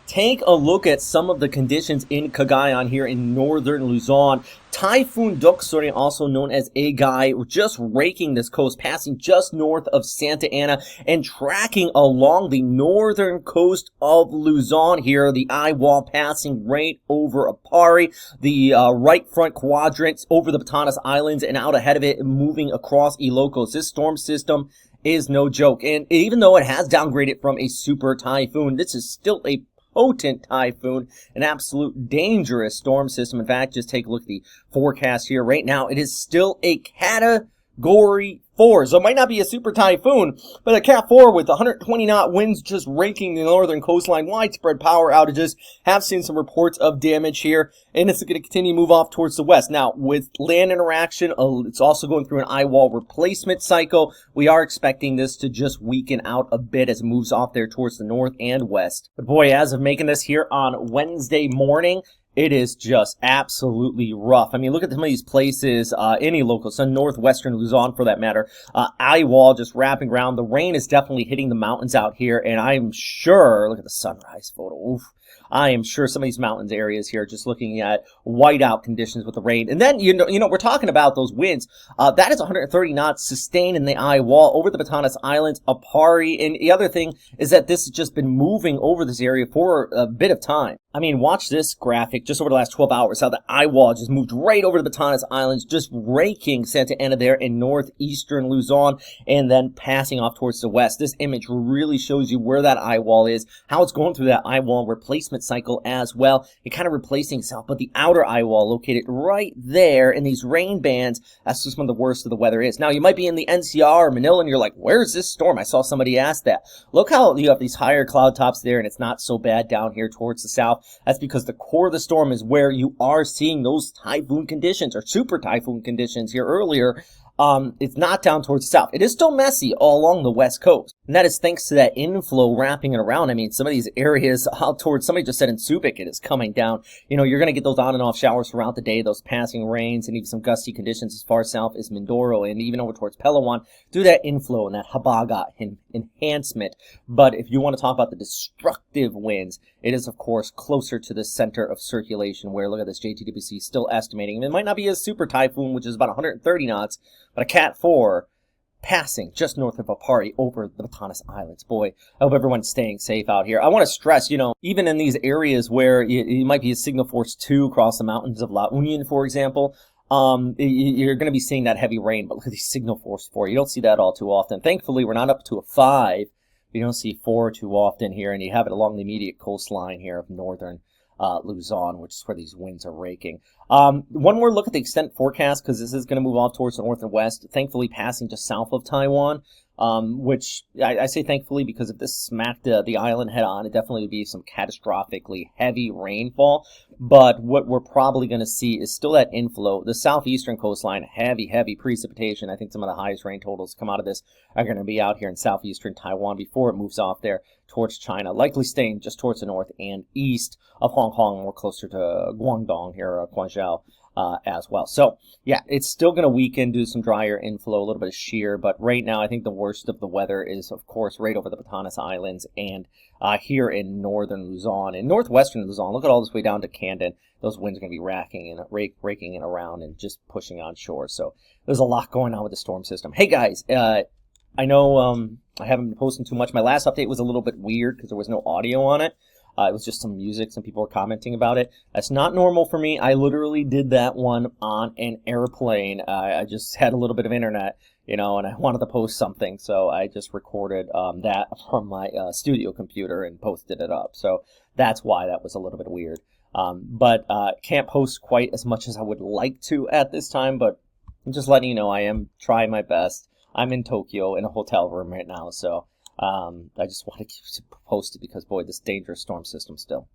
take a look at some of the conditions in Cagayan here in northern Luzon. Typhoon Doksuri, also known as Egay, just raking this coast, passing just north of Santa Ana and tracking along the northern coast of Luzon here. The eye wall passing right over Apari, the right front quadrant over the Batanes Islands, and out ahead of it, moving across Ilocos. This storm system is no joke. And even though it has downgraded from a super typhoon, this is still a potent typhoon, an absolute dangerous storm system. In fact, just take a look at the forecast here. Right now, it is still a Category 4. So it might not be a super typhoon, but a Cat 4 with 120 knot winds just raking the northern coastline. Widespread power outages. Have seen some reports of damage here, and it's going to continue to move off towards the west. Now, with land interaction, it's also going through an eye wall replacement cycle. We are expecting this to just weaken out a bit as it moves off there towards the north and west. But boy, as of making this here on Wednesday morning, it is just absolutely rough. I mean, look at some of these places, any local, so northwestern Luzon for that matter. Eye wall just wrapping around. The rain is definitely hitting the mountains out here, and I'm sure, look at the sunrise photo. Oof. I am sure some of these mountains areas here are just looking at whiteout conditions with the rain. And then, you know, we're talking about those winds. That is 130 knots sustained in the eye wall over the Batanes Islands, Apari. And the other thing is that this has just been moving over this area for a bit of time. I mean, watch this graphic just over the last 12 hours, how the eye wall just moved right over the Batanes Islands, just raking Santa Ana there in northeastern Luzon, and then passing off towards the west. This image really shows you where that eye wall is, how it's going through that eye wall replacement cycle as well. It kind of replacing itself, but the outer eye wall located right there in these rain bands, that's just one of the worst of the weather is. Now, you might be in the NCR or Manila, and you're like, where's this storm? I saw somebody ask that. Look how you have these higher cloud tops there, and it's not so bad down here towards the south. That's because the core of the storm is where you are seeing those typhoon conditions or super typhoon conditions here earlier. It's not down towards the south. It is still messy all along the west coast. And that is thanks to that inflow wrapping it around. I mean, some of these areas out towards, somebody just said in Subic, it is coming down. You know, you're going to get those on and off showers throughout the day, those passing rains, and even some gusty conditions as far south as Mindoro and even over towards Palawan through that inflow and that habagat enhancement. But if you want to talk about the destructive winds, it is, of course, closer to the center of circulation where, look at this, JTWC still estimating. It might not be a super typhoon, which is about 130 knots, but a Cat 4 passing just north of Apari over the Batanes Islands. Boy, I hope everyone's staying safe out here. I want to stress, you know, even in these areas where it might be a signal force 2 across the mountains of La Union, for example, you're going to be seeing that heavy rain, but look at these signal force 4. You don't see that all too often. Thankfully, we're not up to a 5. You don't see 4 too often here, and you have it along the immediate coastline here of northern Luzon, which is where these winds are raking. One more look at the extent forecast, because this is going to move off towards the north and west, thankfully passing just south of Taiwan, which I say thankfully because if this smacked the island head on, it definitely would be some catastrophically heavy rainfall. But what we're probably going to see is still that inflow. The southeastern coastline, heavy precipitation. I think some of the highest rain totals come out of this are going to be out here in southeastern Taiwan before it moves off there towards China, likely staying just towards the north and east of Hong Kong, more closer to Guangdong here, Guangzhou. As well. So, yeah, it's still going to weaken, do some drier inflow, a little bit of shear, but right now I think the worst of the weather is, of course, right over the Batanes Islands and here in northern Luzon and northwestern Luzon. Look at all this way down to Camden. Those winds are going to be raking in around and just pushing on shore. So there's a lot going on with the storm system. Hey, guys, I know I haven't been posting too much. My last update was a little bit weird because there was no audio on it. It was just some music. Some people were commenting about it. That's not normal for me. I literally did that one on an airplane. I just had a little bit of internet, you know, and I wanted to post something. So I just recorded that from my studio computer and posted it up. So that's why that was a little bit weird. But can't post quite as much as I would like to at this time. But I'm just letting you know I am trying my best. I'm in Tokyo in a hotel room right now. So I just want to keep it posted because, boy, this dangerous storm system still.